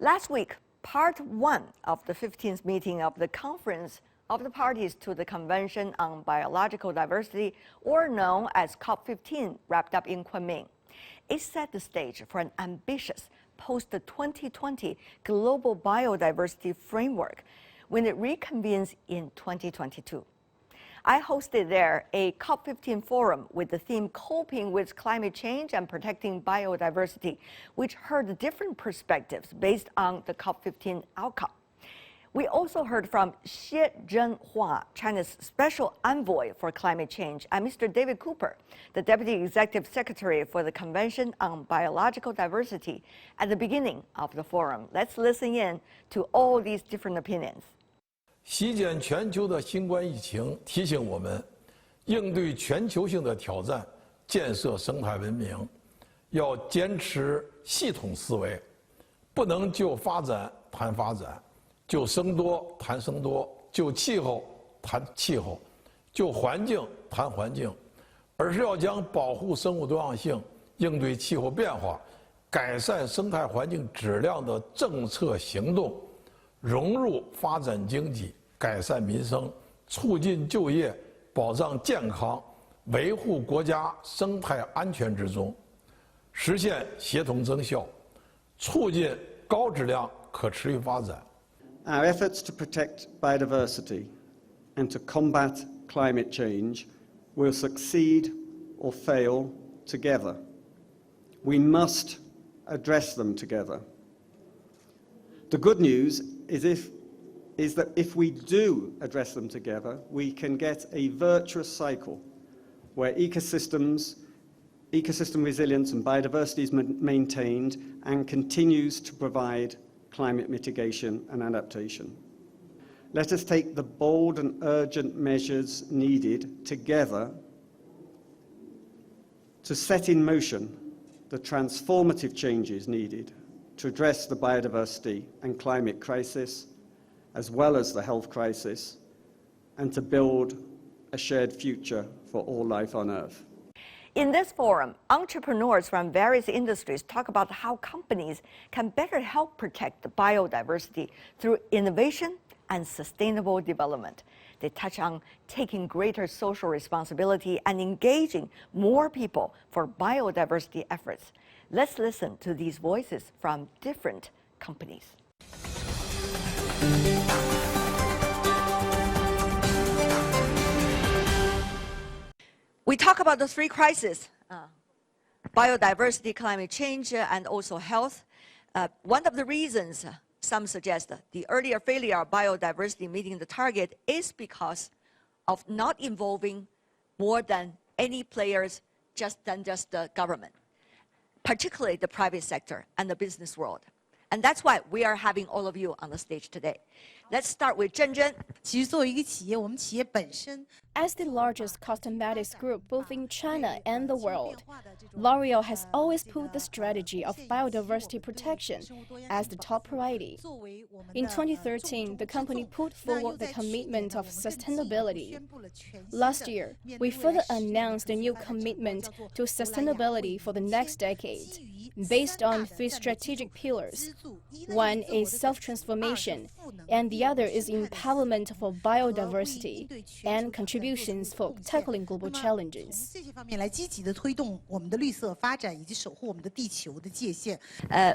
Last week, part 1 of the 15th meeting of the Conference of the Parties to the Convention on Biological Diversity, or known as COP15, wrapped up in Kunming. It set the stage for an ambitious post-2020 global biodiversity framework when it reconvenes in 2022. I hosted there a COP15 forum with the theme Coping with Climate Change and Protecting Biodiversity, which heard different perspectives based on the COP15 outcome. We also heard from Xie Zhenhua, China's Special Envoy for Climate Change, and Mr. David Cooper, the Deputy Executive Secretary for the Convention on Biological Diversity, at the beginning of the forum. Let's listen in to all these different opinions. 席卷全球的新冠疫情提醒我们，应对全球性的挑战，建设生态文明，要坚持系统思维，不能就发展谈发展。 就生多谈生多，就气候谈气候，就环境谈环境，而是要将保护生物多样性、应对气候变化、改善生态环境质量的政策行动融入发展经济、改善民生、促进就业、保障健康、维护国家生态安全之中，实现协同增效，促进高质量可持续发展。 Our efforts to protect biodiversity and to combat climate change will succeed or fail together. We must address them together. The good news is that if we do address them together, we can get a virtuous cycle where ecosystem resilience and biodiversity is maintained and continues to provide climate mitigation and adaptation. Let us take the bold and urgent measures needed together to set in motion the transformative changes needed to address the biodiversity and climate crisis, as well as the health crisis, and to build a shared future for all life on Earth. In this forum, entrepreneurs from various industries talk about how companies can better help protect biodiversity through innovation and sustainable development. They touch on taking greater social responsibility and engaging more people for biodiversity efforts. Let's listen to these voices from different companies. We talk about the three crises, biodiversity, climate change, and also health. One of the reasons, some suggest, the earlier failure of biodiversity meeting the target is because of not involving more than any players than just the government, particularly the private sector and the business world. And that's why we are having all of you on the stage today. Let's start with ZHENZHEN. 其实作为一个企业，我们企业本身 As the largest cosmetics group both in China and the world, L'Oreal has always put the strategy of biodiversity protection as the top priority. In 2013, the company put forward the commitment of sustainability. Last year, we further announced a new commitment to sustainability for the next decade, based on 3 strategic pillars. One is self-transformation, and the other is empowerment for biodiversity and contributions for tackling global challenges. 这些方面来积极地推动我们的绿色发展以及守护我们的地球的界限。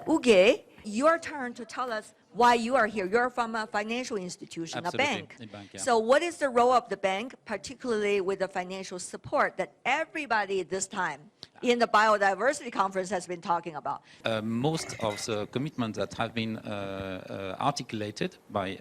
Uge, your turn to tell us why you are here. You're from a financial institution, Absolutely. a bank. A bank, yeah. So what is the role of the bank, particularly with the financial support that everybody this time in the biodiversity conference has been talking about? Most of the commitments that have been articulated by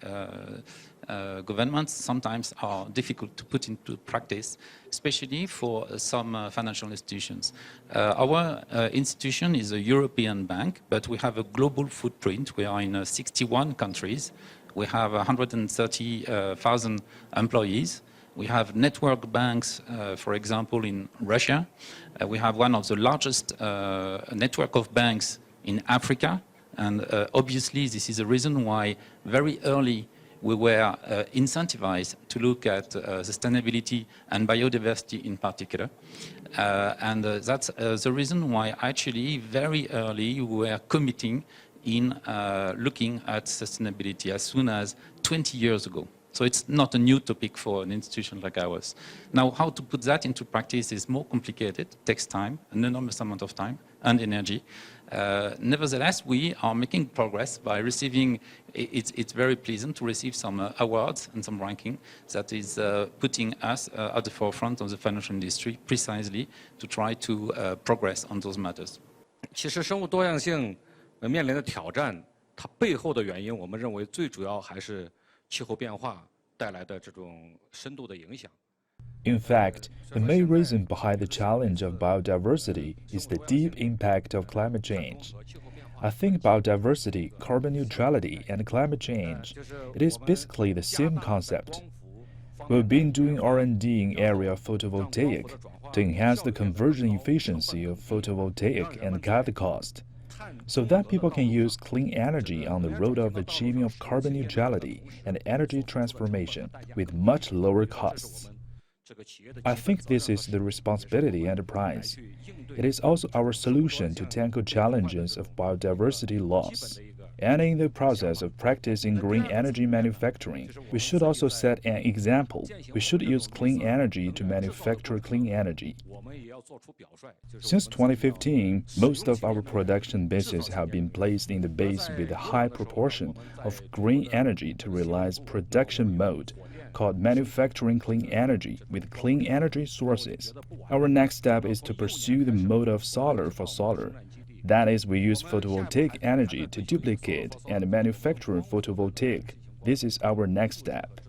governments sometimes are difficult to put into practice, especially for some financial institutions. Our institution is a European bank, but we have a global footprint. We are in 61 countries. We have 130,000 employees. We have network banks, for example, in Russia. We have one of the largest network of banks in Africa. And obviously, this is a reason why very early we were incentivized to look at sustainability and biodiversity in particular. And that's the reason why actually very early we were committing in looking at sustainability as soon as 20 years ago. So it's not a new topic for an institution like ours. Now, how to put that into practice is more complicated, takes time, an enormous amount of time and energy. Nevertheless, we are making progress by receiving, it's very pleasant to receive some awards and some ranking that is putting us at the forefront of the financial industry precisely to try to progress on those matters. 其实生物多样性面临的挑战，它背后的原因，我们认为最主要还是气候变化带来的这种深度的影响。 In fact, the main reason behind the challenge of biodiversity is the deep impact of climate change. I think biodiversity, carbon neutrality, and climate change, it is basically the same concept. We've been doing R&D in area of photovoltaic to enhance the conversion efficiency of photovoltaic and cut the cost, so that people can use clean energy on the road of achieving of carbon neutrality and energy transformation with much lower costs. I think this is the responsibility enterprise. It is also our solution to tackle challenges of biodiversity loss. And in the process of practicing green energy manufacturing, we should also set an example. We should use clean energy to manufacture clean energy. Since 2015, most of our production bases have been placed in the base with a high proportion of green energy to realize production mode, called manufacturing clean energy with clean energy sources. Our next step is to pursue the mode of solar for solar. That is, we use photovoltaic energy to duplicate and manufacture photovoltaic. This is our next step.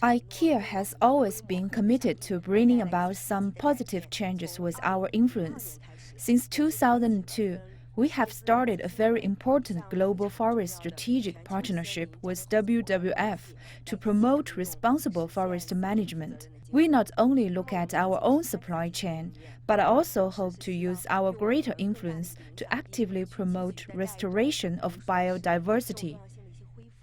IKEA has always been committed to bringing about some positive changes with our influence. Since 2002, we have started a very important global forest strategic partnership with WWF to promote responsible forest management. We not only look at our own supply chain, but also hope to use our greater influence to actively promote restoration of biodiversity.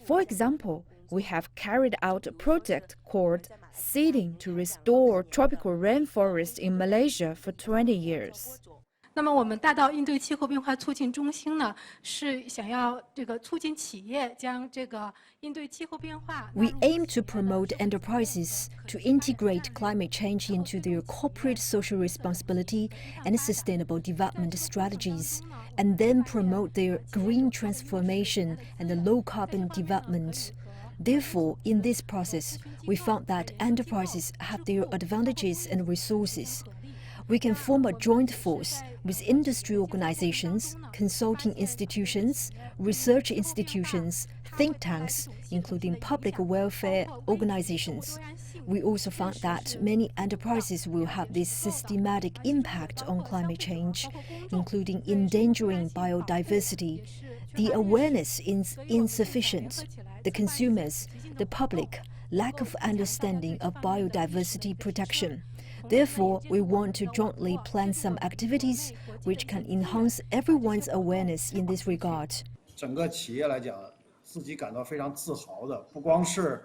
For example, we have carried out a project called Seeding to Restore Tropical Rainforest in Malaysia for 20 years. 那么我们大道应对气候变化促进中心呢，是想要促进企业将应对气候变化。We aim to promote enterprises to integrate climate change into their corporate social responsibility and sustainable development strategies, and then promote their green transformation and low carbon development. Therefore, in this process, we found that enterprises have their advantages and resources. We can form a joint force with industry organizations, consulting institutions, research institutions, think tanks, including public welfare organizations. We also found that many enterprises will have this systematic impact on climate change, including endangering biodiversity. The awareness is insufficient. The consumers, the public, lack of understanding of biodiversity protection. Therefore, we want to jointly plan some activities which can enhance everyone's awareness in this regard. 整个企业来讲，自己感到非常自豪的，不光是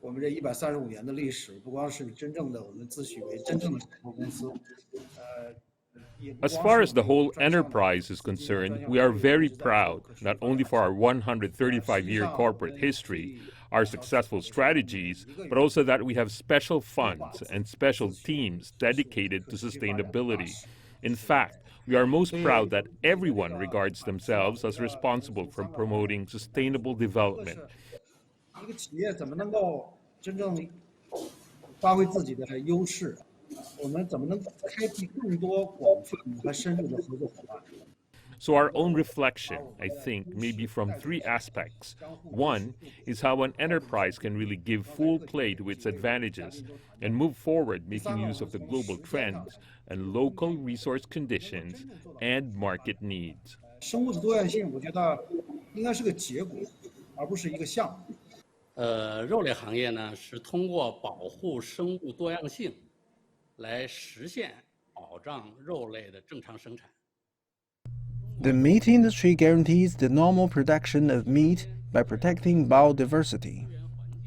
我们这135年的历史，不光是真正的我们自诩为真正的石油公司。As far as the whole enterprise is concerned, we are very proud, not only for our 135-year corporate history, our successful strategies, but also that we have special funds and special teams dedicated to sustainability. In fact, we are most proud that everyone regards themselves as responsible for promoting sustainable development. 一个企业怎么能够真正发挥自己的优势？我们怎么能开辟更多广泛和深入的合作伙伴？ So our own reflection, I think, may be from three aspects. One is how an enterprise can really give full play to its advantages and move forward making use of the global trends and local resource conditions and market needs. 生物的多样性，我觉得应该是个结果，而不是一个项目。肉类行业呢是通过保护生物多样性来实现保障肉类的正常生产。 The meat industry guarantees the normal production of meat by protecting biodiversity.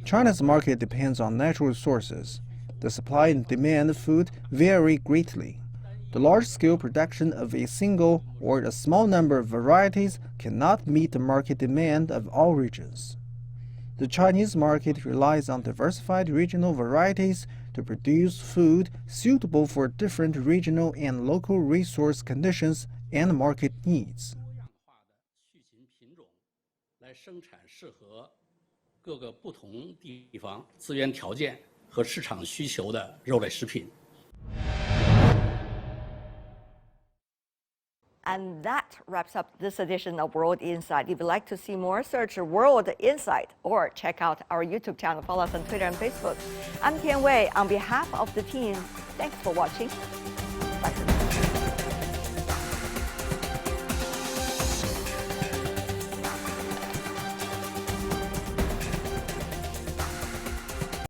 China's market depends on natural resources. The supply and demand of food vary greatly. The large-scale production of a single or a small number of varieties cannot meet the market demand of all regions. The Chinese market relies on diversified regional varieties to produce food suitable for different regional and local resource conditions and market needs. 来生产适合各个不同地方资源条件和市场需求的肉类食品。 And that wraps up this edition of World Insight. If you'd like to see more, search World Insight or check out our YouTube channel. Follow us on Twitter and Facebook. I'm Tian Wei. On behalf of the team, thanks for watching. Bye for now.